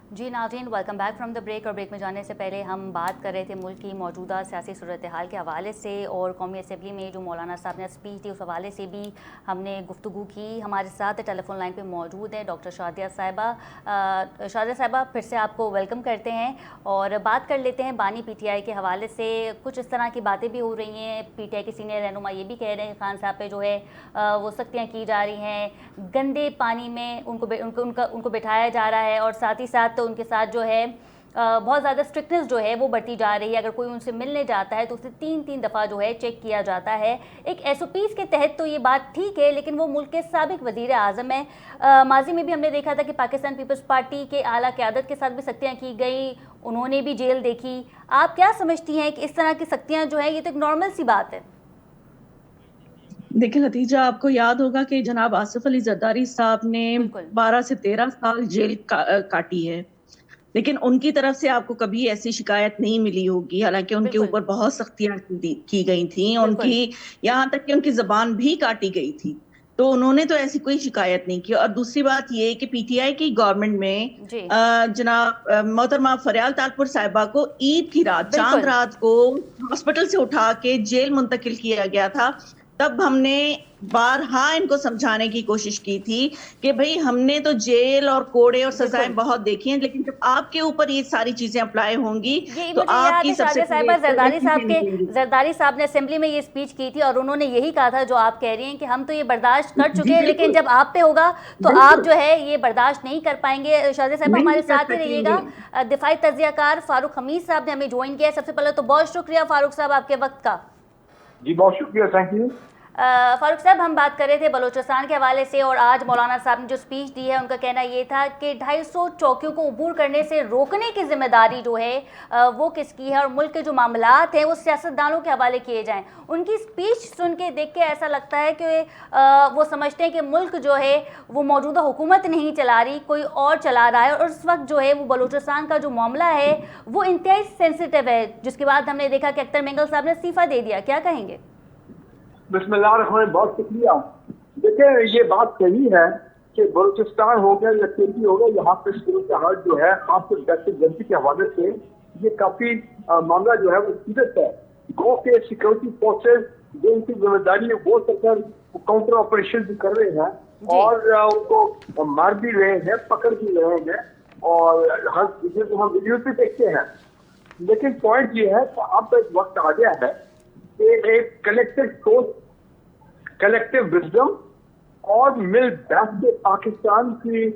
जी नाज़रीन, welcome back from the break. और break में जाने से पहले हम बात कर रहे थे मुल्क की मौजूदा सियासी सूरत हाल के हवाले से, और कौमी असम्बली में जो मौलाना साहब ने स्पीच दी उस हवाले से भी हमने गुफ्तगू की। हमारे साथ टेलीफोन लाइन पे मौजूद है डॉक्टर शादिया साहिबा। शादिया साहिबा, फिर से आपको वेलकम करते हैं और बात कर लेते हैं बानी पीटीआई के हवाले से। कुछ इस तरह की बातें भी हो रही हैं, पीटीआई के सीनियर रहनुमा ये भी कह रहे हैं खान साहब पे जो है वो सख्तियाँ की जा रही हैं, गंदे पानी में उनको बिठाया जा रहा है, और साथ ही साथ तो उनके साथ जो है बहुत ज़्यादा स्ट्रिक्टनेस जो है वो बढ़ती जा रही है। अगर कोई उनसे मिलने जाता है तो उसे 3-3 दफ़ा जो है चेक किया जाता है। एक एसओपीज़ के तहत तो ये बात ठीक है, लेकिन वो मुल्क के साबिक वज़ीर आज़म है। माजी में भी हमने देखा था कि पाकिस्तान पीपल्स पार्टी के आला क़यादत के साथ भी सख्तियाँ की गई, उन्होंने भी जेल देखी। आप क्या समझती हैं कि इस तरह की सख्तियाँ जो है ये तो एक नॉर्मल सी बात है? देखिए नतीजा आपको याद होगा कि जनाब आसिफ अली जरदारी साहब ने बिल्कुल 12 से 13 साल जेल काटी है। लेकिन उनकी तरफ से आपको कभी ऐसी शिकायत नहीं मिली होगी, हालांकि उनके बिल्कुल ऊपर बहुत सख्तियां की गई थी। बिल्कुल। उनकी यहाँ तक कि उनकी जबान भी काटी गई थी, तो उन्होंने तो ऐसी कोई शिकायत नहीं की। और दूसरी बात ये कि पीटीआई की गवर्नमेंट में जी जनाब मोहतरमा फरियाल तालपुर साहिबा को ईद की रात, चांद बिल्कुल। रात को हॉस्पिटल से उठा के जेल मुंतकिल किया गया था। तब हमने बारहा इनको समझाने की कोशिश की थी कि भाई हमने तो जेल और कोड़े और सजाएं बिल्कुल, बहुत देखी हैं, लेकिन जब आपके ऊपर ये सारी चीजें अप्लाई होंगी ये तो मुझे याद आपकी है सबसे शादिया पहले साहिबा, निकलेंगी। जरदारी साहब ने असेंबली में ये स्पीच की थी और उन्होंने यही कहा था जो आप कह रही हैं कि हम तो ये बर्दाश्त कर चुके जी हैं, लेकिन बिल्कुल। जब आप पे होगा तो आप बिल्कुल जो है ये बर्दाश्त नहीं कर पाएंगे। शादिया साहिबा, नहीं हमारे कर साथ ही सकेंगे। रहिएगा। दिफाई तज्जियाकार फारूक हमीद साहब ने हमें ज्वाइन किया है। सबसे पहले तो बहुत शुक्रिया फारूक साहब आपके वक्त का। जी बहुत शुक्रिया, थैंक यू। फारूक साहब, हम बात कर रहे थे बलूचिस्तान के हवाले से, और आज मौलाना साहब ने जो स्पीच दी है उनका कहना ये था कि 250 चौकियों को अबूर करने से रोकने की जिम्मेदारी जो है वो किसकी है, और मुल्क के जो मामलात हैं वो सियासतदानों के हवाले किए जाएं। उनकी स्पीच सुन के देख के ऐसा लगता है कि वो समझते हैं कि मुल्क जो है वो मौजूदा हुकूमत नहीं चला रही, कोई और चला रहा है, और उस वक्त जो है वो बलूचिस्तान का जो मामला है वो इंतहाई सेंसिटिव है, जिसके बाद हमने देखा कि अख्तर मेंगल साहब ने इस्तीफ़ा दे दिया। क्या कहेंगे? बिस्मिल्लाह, बहुत शुक्रिया। देखिए, ये बात सही है कि बलूचिस्तान हो गया या केपी हो गया, यहाँ पे सूरत हाल जो है खासकर दहशत गर्दी के हवाले से ये काफी मामला जो है वो सीरियस है। गो के सिक्योरिटी फोर्सेस जो इनकी जिम्मेदारी है वो सरकार काउंटर ऑपरेशन भी कर रहे हैं जी और उनको मार भी रहे हैं, पकड़ भी रहे हैं, और हर हम वीडियो भी देखते हैं। लेकिन पॉइंट ये है कि अब एक वक्त आ गया है कि एक कलेक्टिव सोच, कलेक्टिव विजडम और मिल बैठ के पाकिस्तान की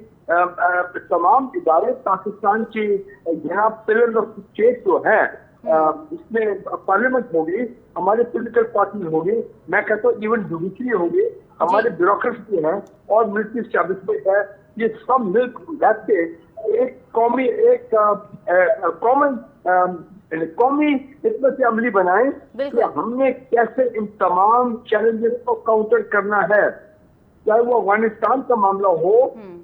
तमाम इदारे, पाकिस्तान की यहाँ पिलर ऑफ स्टेट जो है इसमें पार्लियामेंट होगी, हमारे पॉलिटिकल पार्टी होगी, मैं कहता हूँ इवन जुडिशरी होगी, जी हमारे ब्यूरोक्रेसी है और मिलिट्री स्टैब्लिशमेंट है। ये सब मिल बैठ के एक कौमी, एक कॉमन कौमी हिकमत अमली बनाए कि बिल्कुल। हमने कैसे इन तमाम चैलेंजेस को काउंटर करना है। चाहे वो अफगानिस्तान का मामला हो,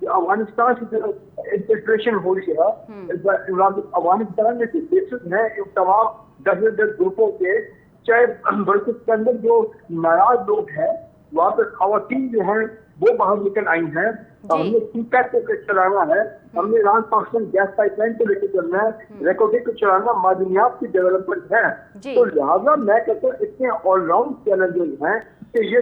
या अफगानिस्तान की जो इंफिल्ट्रेशन हो रही है, अफगानिस्तान में जो केसेस हैं इन तमाम दहशतगर्द ग्रुपों के, चाहे बल्कि जो नाराज लोग हैं वहाँ पे खवातीन जो हैं वो बाहर निकल आई हैं। जी हमने सीपैक को चलाना है, हमने ईरान पाकिस्तान गैस पाइपलाइन को लेकर चलना है, रेकोडिक को चलाना, मादनियात की डेवलपमेंट है। जी तो लिहाजा मैं कहता हूँ इतने ऑलराउंड चैलेंजेस हैं कि ये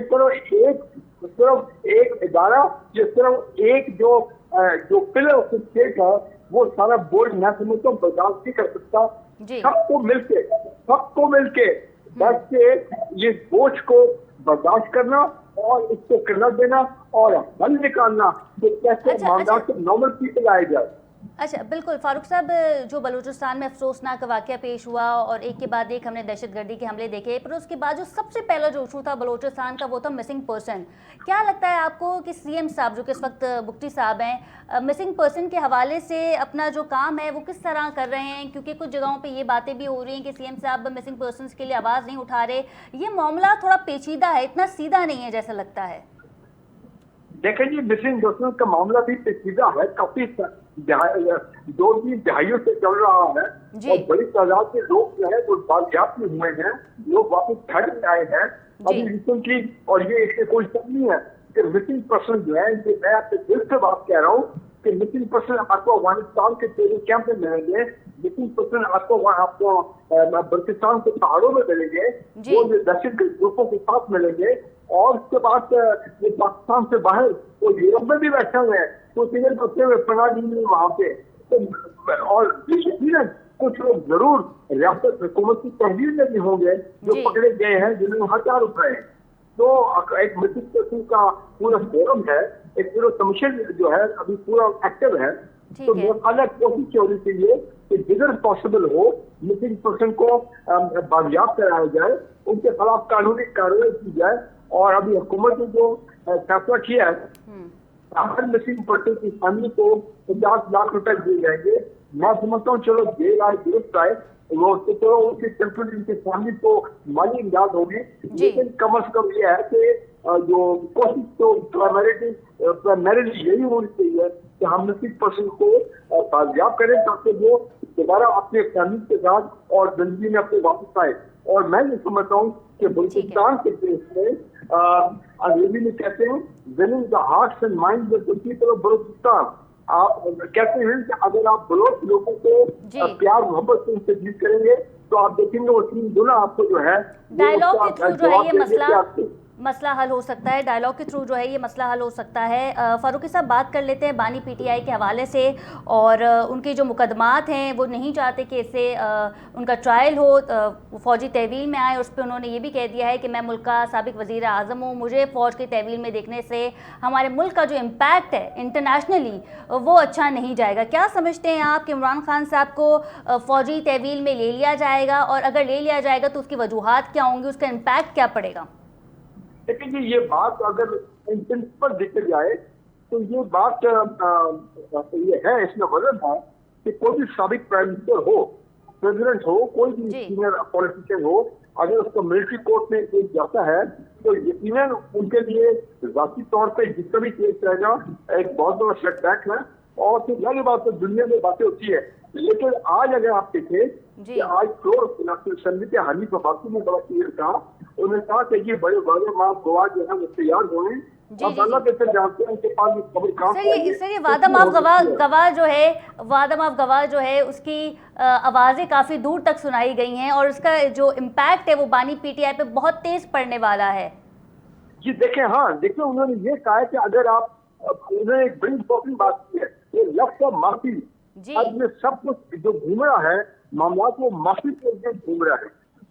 सिर्फ एक इदारा, ये सिर्फ एक जो पिलर ऑफ स्टेट है वो सारा बोर्ड मैं समझता हूँ बर्दाश्त नहीं कर सकता। जी सबको मिलके बैठ के ये बोझ को बर्दाश्त करना और इसको करना देना और हल निकालना कि कैसे अच्छा मामला अच्छा से नॉर्मल पीपल आए जाए। अच्छा, बिल्कुल फारूक साहब, जो बलूचिस्तान में अफसोसनाक वाक़या पेश हुआ और एक के बाद एक हमने दहशतगर्दी के हमले देखे, पर उसके बाद जो सबसे पहला जो इशू था बलूचिस्तान का वो था मिसिंग पर्सन। क्या लगता है आपको कि सीएम साहब जो कि इस वक्त बुख्ती साहब हैं, मिसिंग पर्सन के हवाले से अपना जो काम है वो किस तरह कर रहे हैं? क्योंकि कुछ जगहों पर ये बातें भी हो रही हैं कि सीएम साहब मिसिंग पर्सन के लिए आवाज़ नहीं उठा रहे। ये मामला थोड़ा पेचीदा है, इतना सीधा नहीं है जैसा लगता है। देखें जी, मिसिंग पर्सन का मामला भी पेचीदा है, काफी 2-3 दहाइयों से चल रहा है जी और बड़ी तादाद के लोग जो है वो बाजियाब में हुए हैं, लोग वापस घर में आए हैं जी अभी रिसेंटली। और ये इससे कोई शक नहीं है कि मिसिंग पर्सन जो है, ये मैं आपसे दिल से बात कह रहा हूँ कि मिसिंग पर्सन आपको अफगानिस्तान के ट्रेनिंग कैंप में मिलेंगे, मिसिंग पर्सन आपको बल्किस्तान के पहाड़ों में मिलेंगे, वो दहशत ग्रुपों के साथ मिलेंगे, और उसके बाद ये पाकिस्तान से बाहर वो यूरोप में भी बैठे हुए हैं, तो तीन बच्चे हुए पनाह दी वहां पे। तो और कुछ लोग जरूर रियासत हुकूमत की तहरीर में भी होंगे जो पकड़े गए हैं, जिन्होंने हथियार उठाए। तो एक मिसिंग पर्सन का पूरा फोरम है, एक पूरा कमीशन जो है अभी पूरा एक्टिव है। तो अलग कोशिश होनी चाहिए कि जिधर पॉसिबल हो मिसिंग पर्सन को बाजियाब कराया जाए, उनके खिलाफ कानूनी कार्रवाई की जाए। और अभी हुकूमत ने जो फैसला किया है, हर मिसिंग पर्सन की फैमिली को 50 लाख रुपए दिए जाएंगे। मैं समझता हूँ चलो जेल आए, गिरफ्त आए, वो तो उनकी टेम्पररी उनकी फैमिली को माली इमदाद होगी, लेकिन कम से कम ये है कि जो कोशिश तो प्राइमरीली यही होनी चाहिए कि हम मिसिंग पर्सन को बाजियाब करें ताकि वो दोबारा अपने फैमिली के साथ और जिंदगी में अपने वापस आए। और मैं ये समझता हूँ कि बलूचिस्तान के केस में अंग्रेजी में कहते हैं winning the hearts and minds of the people of Balochistan. आप कहते हैं कि अगर आप बलोच लोगों को प्यार मोहब्बत से उनसे डील करेंगे तो आप देखेंगे वो 3 गुना आपको जो है डायलॉग के थ्रू जो है ये मसला हल हो सकता है। डायलॉग के थ्रू जो है ये मसला हल हो सकता है। फारूकी साहब, बात कर लेते हैं बानी पीटीआई के हवाले से, और उनके जो मुकदमात हैं वो नहीं चाहते कि इससे उनका ट्रायल हो, फ़ौजी तहवील में आए। उस पर उन्होंने ये भी कह दिया है कि मैं मुल्क का साबिक वज़ीर आज़म हूँ, मुझे फ़ौज की तहवील में देखने से हमारे मुल्क का जो इम्पैक्ट है इंटरनेशनली वो अच्छा नहीं जाएगा। क्या समझते हैं आप कि इमरान खान साहब को फ़ौजी तहवील में ले लिया जाएगा, और अगर ले लिया जाएगा तो उसकी वजूहात क्या होंगी, उसका इम्पैक्ट क्या पड़ेगा? लेकिन जी ये बात अगर इन प्रिंसिपल देखी जाए तो ये बात ये है, इसमें वजन है कि कोई भी साबिक प्राइम मिनिस्टर हो, प्रेसिडेंट हो, कोई भी सीनियर पॉलिटिशियन हो, अगर उसको मिलिट्री कोर्ट में केस जाता है तो यकीनन उनके लिए जाती तौर पे जितना भी केस रहेगा एक बहुत बड़ा सेटबैक है। और फिर यही बात तो दुनिया में बातें होती है, लेकिन आज अगर आप देखें कि आज फ्लोर संगीत हनीफ अब्बासी ने बड़ा क्लियर कहा, उन्होंने कहा कि ये बड़े बड़े माफ गवाह जो है वो तैयार हुए। अब अल्लाह के जानते हैं उनके पास खबर कहाँ सर ये वादा माफ गवाह जो है, वादा माफ गवाह जो है उसकी आवाज़ें काफ़ी दूर तक सुनाई गई हैं, और उसका जो इम्पैक्ट है वो बानी पीटीआई पे बहुत तेज पड़ने वाला है। जी देखें, हाँ देखें, उन्होंने ये कहा है कि अगर आप, उन्होंने एक बड़ी इंपॉर्टेंट बात की है, ये लफ्ज़ माफी, अब ये सब कुछ जो घूम रहा है मामला वो माफी के घूम रहा है।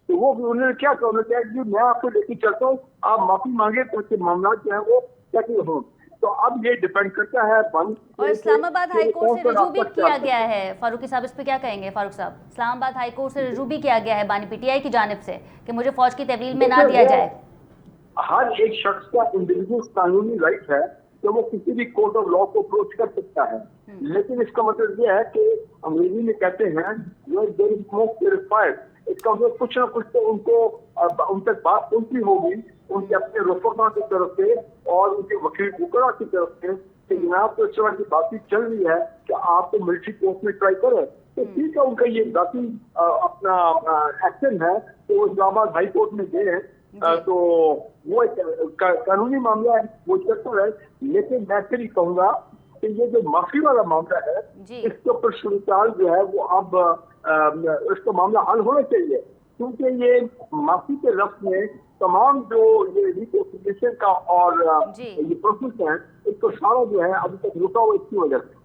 तो वो उन्होंने क्या कहा, उन्होंने कहा कि मैं आपको लेके चलता हूँ, आप माफी मांगे तो मामला जो है वो कैसे हो। तो अब ये डिपेंड करता है। और इस्लामाबाद हाई कोर्ट से रिजू भी किया गया है, फारूकी साहब इस पे क्या कहेंगे? फारूक साहब, इस्लामाबाद हाई कोर्ट से रिजू भी किया गया है बानी पीटीआई की जानिब से कि मुझे फौज की तहवील में ना दिया जाए। हर एक शख्स का इंडिविजुअल कानूनी राइट है कि वो किसी भी कोर्ट ऑफ लॉ को अप्रोच कर सकता है, लेकिन इसका मतलब ये है कि अंग्रेजी में कहते हैं इसका मतलब कुछ ना कुछ तो उनको उन तक बात पहुंची होगी उनके अपने रफका की तरफ से और उनके वकील बुकरा की तरफ से कि जनाब तो इस तरह की बातचीत चल रही है कि आपको मिलिट्री कोर्ट में ट्राई करें। तो ठीक है, उनका ये बाकी अपना एक्शन है, तो इस्लामाबाद हाई कोर्ट में गए हैं, तो वो एक कानूनी मामला है, वो चलता है। लेकिन मैं फिर कहूंगा कि ये जो माफी वाला मामला है इसके ऊपर सूरत जो है वो अब इसका मामला हल होना चाहिए, क्योंकि ये माफी के लफ्ज में तमाम जो ये रिकॉन्सिलिएशन का और ये प्रोसेस है इसको सारा जो है अभी तक रुका हुआ इसकी वजह से।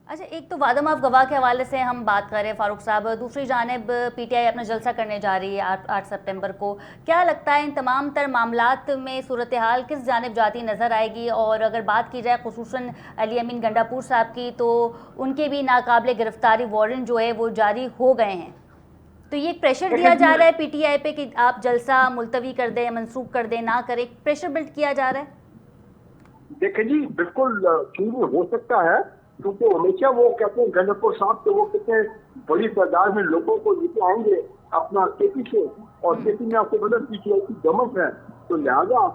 अच्छा, एक तो वादा माफ गवाह के हवाले से हम बात कर रहे हैं फारूक साहब, दूसरी जानिब पीटीआई अपना जलसा करने जा रही है 8 सितंबर को। क्या लगता है इन तमाम तर मामलात में सूरत हाल किस जानिब जाती नज़र आएगी? और अगर बात की जाए खुसूसन अली अमीन गंडापुर साहब की, तो उनके भी नाकाबिले गिरफ्तारी वारंट जो है वो जारी हो गए हैं, तो ये प्रेशर दिया जा रहा है पीटीआई पे कि आप जलसा मुलतवी कर दें, मनसूख कर दें, ना करें, प्रेशर बिल्ड किया जा रहा है। देखिए जी, बिल्कुल चीज हो सकता है, क्योंकि हमेशा वो कहते हैं गंडापुर साहब के, वो कहते हैं बड़ी तादाद में लोगों को लेके आएंगे अपना केपी से, और केपी में आपको पता पीटीआई की दमक है, तो लिहाजा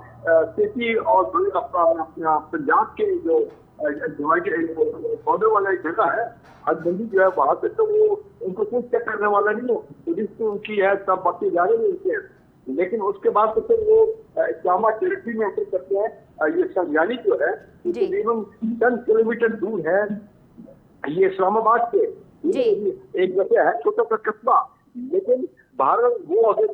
केपी और अपना पंजाब के जो बॉर्डर वाला एक जगह है हदबंदी जो है वहां पे, तो वो उनको कुछ चेक करने वाला नहीं है, पुलिस तो उनकी है, सब बाकी जा रहे हैं। लेकिन उसके बाद तो फिर वो इस्लामाबाद टेरिटरी में एंटर करते हैं। ये संज्ञानी जो है तकरीबन 10 किलोमीटर दूर है ये इस्लामाबाद से जी। एक जगह है छोटा सा कस्बा, लेकिन भारत वो अगर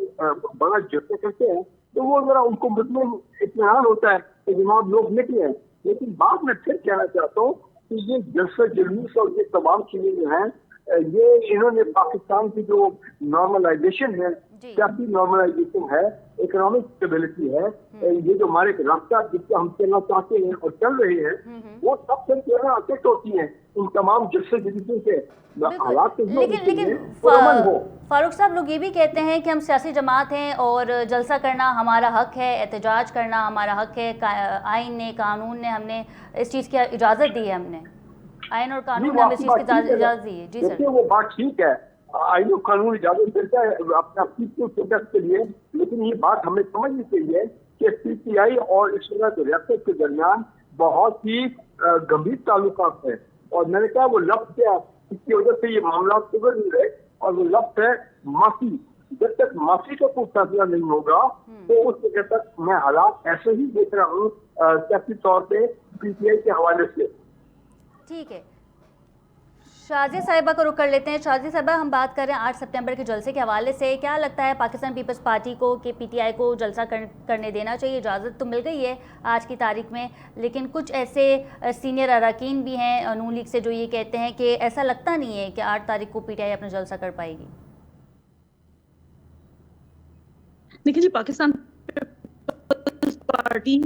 बड़ा जश्न करते हैं तो वो जरा उनको मतलब इत्मीनान होता है कि जनाब लोग निकले हैं। लेकिन बात मैं फिर कहना चाहता हूँ कि ये जलसा जुलूस और ये तमाम चीजें जो हैं, ये इन्होंने पाकिस्तान की जो नॉर्मलाइजेशन है, जी। सियासी नॉर्मलाइजेशन है, इकोनॉमिक स्टेबिलिटी है, ये जो हमारे रास्ता जिसका हम चलना चाहते हैं और चल रहे हैं, वो सब से जो है अफेक्ट होती है इन तमाम जलसे जुलूसों से। हालात तो ये होने लेकिन चाहिए, पुरअमन हो। फारूक साहब, लोग ये भी कहते हैं कि हम सियासी जमात हैं और जलसा करना हमारा हक है, एहतजाज करना हमारा हक है। आइन ने, कानून ने, हमने इस चीज़ की इजाज़त दी है, हमने आइन और कानून ने हमें इस चीज़ की इजाज़त दी है। जी सर। देखिए वो बात ठीक है, आइन और कानून इजाजत देता है अपना प्रोटेक्ट के लिए, लेकिन ये बात हमें समझनी चाहिए कि पीटीआई और इस्लामिक रियासत के दरमियान बहुत ही गंभीर ताल्लुकात है। और मैंने कहा वो लफ्ज है, इसकी वजह से ये मामला सुधर नहीं रहे, और वो लफ्ज है माफी। जब तक माफी का कोई फैसला नहीं होगा तो उस जगह तक मैं हालात ऐसे ही देख रहा हूँ सियासी तौर पे पीटीआई के हवाले से। ठीक है, शाज़िया साहिबा को रुक कर लेते हैं। शाज़िया साहिबा, हम बात कर रहे हैं 8 सितंबर के जलसे के हवाले से। क्या लगता है पाकिस्तान पीपल्स पार्टी को कि पीटीआई को जलसा करने देना चाहिए? इजाज़त तो मिल गई है आज की तारीख में, लेकिन कुछ ऐसे सीनियर अरकान भी हैं नून लीग से जो ये कहते हैं कि ऐसा लगता नहीं है कि 8 तारीख को पीटीआई अपना जलसा कर पाएगी। देखिए जी, पाकिस्तान पीपल्स पार्टी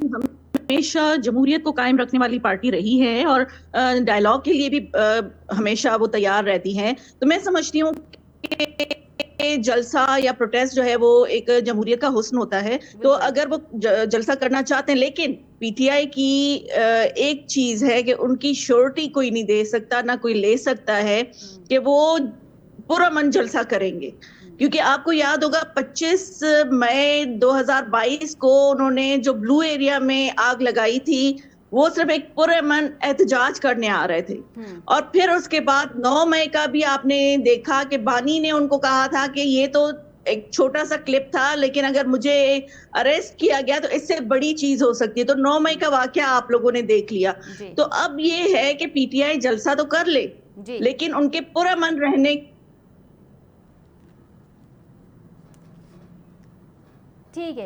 हमेशा जमहूरियत को कायम रखने वाली पार्टी रही है और डायलॉग के लिए भी हमेशा वो तैयार रहती हैं। तो मैं समझती हूँ कि जलसा या प्रोटेस्ट जो है वो एक जमहूरियत का हुस्न होता है। तो अगर वो जलसा करना चाहते हैं, लेकिन पीटीआई की एक चीज है कि उनकी श्योरिटी कोई नहीं दे सकता, ना कोई ले सकता है कि वो पुरअमन जलसा करेंगे। क्योंकि आपको याद होगा 25 मई 2022 को उन्होंने जो ब्लू एरिया में आग लगाई थी, वो सिर्फ एक पुरअमन एहतजाज करने आ रहे थे। और फिर उसके बाद 9 मई का भी आपने देखा कि बानी ने उनको कहा था कि ये तो एक छोटा सा क्लिप था, लेकिन अगर मुझे अरेस्ट किया गया तो इससे बड़ी चीज हो सकती है। तो 9 मई का वाकया आप लोगों ने देख लिया। तो अब ये है कि पीटीआई जलसा तो कर ले, लेकिन उनके पुरअमन रहने। ठीक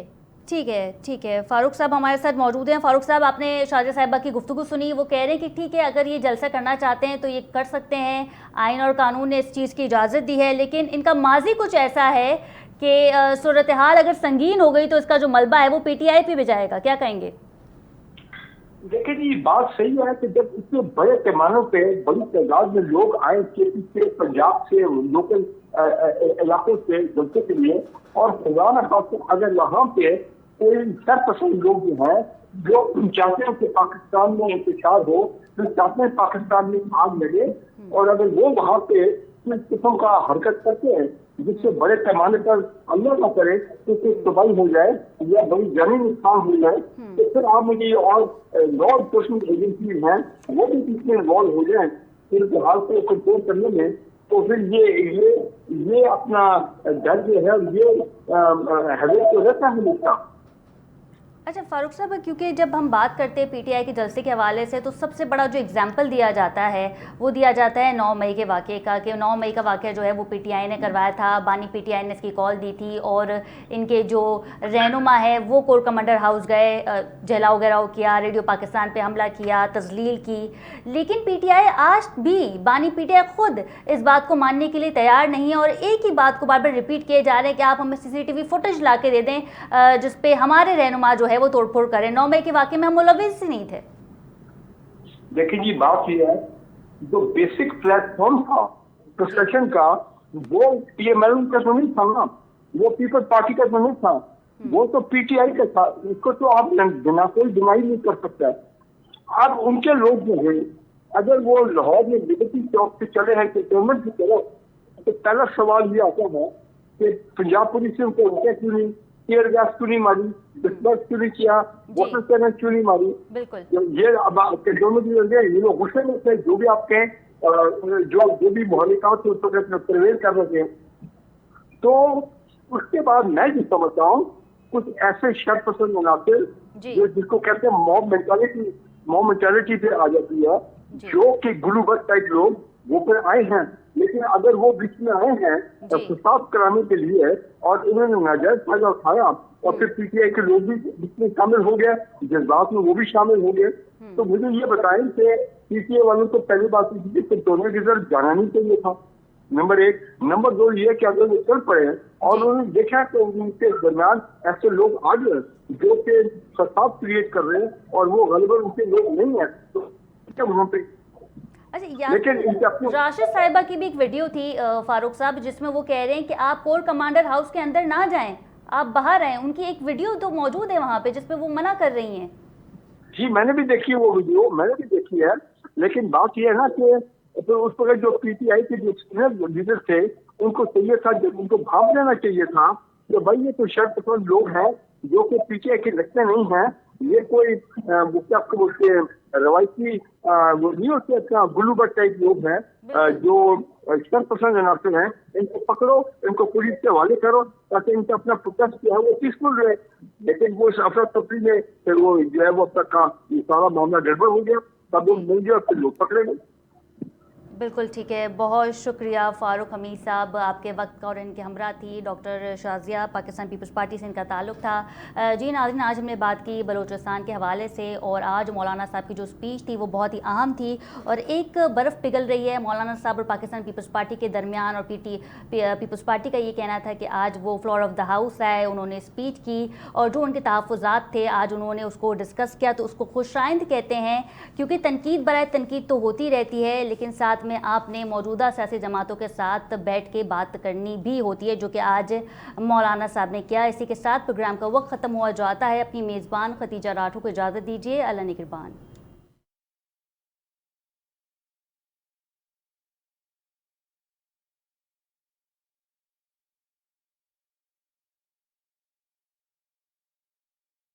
है। फारूक साहब हमारे साथ मौजूद हैं। फारूक साहब, आपने शाज़िया साहिबा की गुफ्तगू सुनी। वो कह रहे हैं कि ठीक है, अगर ये जलसा करना चाहते हैं तो ये कर सकते हैं, आइन और कानून ने इस चीज़ की इजाज़त दी है, लेकिन इनका माजी कुछ ऐसा है कि सूरत हाल अगर संगीन हो गई तो इसका जो मलबा है वो पीटीआई पे भी जाएगा। क्या कहेंगे? देखिए जी, बात सही है कि जब इतने बड़े पैमानों पे बड़ी तादाद में लोग आए केपी से, पंजाब से, लोकल इलाकों से जलसे के लिए, और खुदा न खास्ता अगर वहाँ पे कोई सरपसंद लोग जो हैं जो चाहते हैं कि पाकिस्तान में इंतशार हो, जो चाहते हैं पाकिस्तान में आग लगे, और अगर वो वहाँ पे किस किस्म का हरकत करते हैं जिससे बड़े पैमाने पर अल्लाह ना करे तो कोई तबाही हो जाए या बड़ी जानी नुकसान हो जाए, तो फिर आप मुझे और लॉ इन्फोर्समेंट एजेंसी हैं वो भी इसमें इन्वॉल्व हो जाए फिर हाल को कंट्रोल करने में, तो फिर ये अपना डर जो है ये हैबिट तो रहता है मुझका। अच्छा फारूक साहब, क्योंकि जब हम बात करते हैं पीटीआई के जलसे के हवाले से तो सबसे बड़ा जो एग्जाम्पल दिया जाता है वो दिया जाता है 9 मई के वाक़े का, कि 9 मई का वाक़या जो है वो पीटीआई ने करवाया था। बानी पीटीआई ने इसकी कॉल दी थी और इनके जो रहनुमा है वो कोर कमांडर हाउस गए, जलाओ गिराओ किया, रेडियो पाकिस्तान पे हमला किया, तजलील की। लेकिन पीटीआई आज भी, बानी पीटीआई खुद इस बात को मानने के लिए तैयार नहीं है और एक ही बात को बार बार रिपीट किए जा रहे हैं कि आप हमें CCTV फुटेज ला के दे दें जिसपे हमारे रहनुमा जो है वो तोड़फोड़ करें। 9 मई के वाकये में हम मुलविस ही नहीं थे। देखिए जी, बात यह है जो बेसिक प्लेटफॉर्म था प्रोसेशन का वो PML का तो नहीं था ना, वो पीपल्स पार्टी का तो नहीं था, वो तो पीटीआई का था। इसको तो आप बिना कोई डिनाई नहीं कर सकता। अब उनके लोग जो है अगर वो लाहौर में लिबर्टी चौक से चले हैं गवर्नमेंट की तरफ, तो पहला सवाल ये आता है कि पंजाब पुलिस ने उनको रोका क्यों नहीं, टीयर गैस क्यों नहीं मारी, डिस्पर्स क्यों नहीं किया, वाटर कैनन क्यों नहीं मारी। बिल्कुल ये अब ये लोग गुस्से में थे, जो भी आपके जो भी मोहल्ले का थे उसको प्रवेश कर रहे थे। तो उसके बाद मैं जो समझता हूँ कुछ ऐसे शर्त पसंद मुनासिर जो जिसको कहते हैं मॉब मेंटालिटी पे आ जाती है, जो कि गुलूबत टाइप लोग वो फिर आए हैं, लेकिन अगर वो बीच में आए हैं साफ कराने के लिए और उन्होंने नाजायज फायदा उठाया और फिर पीटीआई के लोग भी इसमें शामिल हो गए, जज्बात में वो भी शामिल हो गए, तो मुझे ये बताएं कि पीटीआई वालों को पहली बात थी कि दोनों रिजल्ट जाना नहीं चाहिए था, नंबर 1। नंबर 2 ये कि अगर वो चल पड़े और उन्होंने देखा कि उनके दरमियान ऐसे लोग आ गए जो कि फसाद क्रिएट कर रहे हैं और वो गलबन उनके लोग नहीं है, तो क्या वहाँ पे। अच्छा, लेकिन राशिद साहिबा की भी एक वीडियो थी फारूक साहब, जिसमें वो कह रहे हैं कि आप कोर कमांडर हाउस के अंदर ना जाएं, आप बाहर आए। उनकी एक वीडियो तो मौजूद है वहाँ पे जिसपे वो मना कर रही हैं। जी मैंने भी देखी वो वीडियो, मैंने भी देखी है, लेकिन बात यह है ना कि तो उस पर जो पीटीआई के जो सीनियर लीडर थे उनको चाहिए था, जब उनको भाप लेना चाहिए था कि भाई ये तो शर्त लोग हैं जो कि पीटीआई के लगते नहीं हैं, ये कोई आपको बोलते हैं रवायती वो नहीं होते गुलूबत टाइप लोग हैं जो शर्त पसंद अनासर हैं, इनको पकड़ो, इनको पुलिस के हवाले करो ताकि इनका अपना प्रोटेस्ट जो है वो पीसफुल रहे। लेकिन वो इस अफरा तफरी में फिर वो जो है वो अपना सारा मामला गड़बड़ हो गया, तब वो मिल गया, फिर लोग पकड़े गए। बिल्कुल ठीक है, बहुत शुक्रिया फ़ारूक हमीद साहब, आपके वक्त का। और इनके हमरा थी डॉक्टर शाजिया, पाकिस्तान पीपल्स पार्टी से इनका ताल्लुक़ था। जी नाज़रीन, आज हमने बात की बलूचिस्तान के हवाले से, और आज मौलाना साहब की जो स्पीच थी वो बहुत ही अहम थी और एक बर्फ़ पिघल रही है मौलाना साहब और पाकिस्तान पीपल्स पार्टी के दरमियान। और पीपल्स पार्टी का ये कहना था कि आज वो फ्लोर ऑफ द हाउस आए, उन्होंने स्पीच की और जो उनके तहफ़्फ़ुज़ात थे आज उन्होंने उसको डिस्कस किया, तो उसको खुशाइंद कहते हैं, क्योंकि तनकीद बराए तनकीद तो होती रहती है, लेकिन साथ में आपने मौजूदा सियासी जमातों के साथ बैठ के बात करनी भी होती है, जो कि आज मौलाना साहब ने किया। इसी के साथ प्रोग्राम का वक्त ख़त्म हुआ जाता है। अपनी मेज़बान खतीजा राठौर को इजाज़त दीजिए। अल्लाह निगहबान।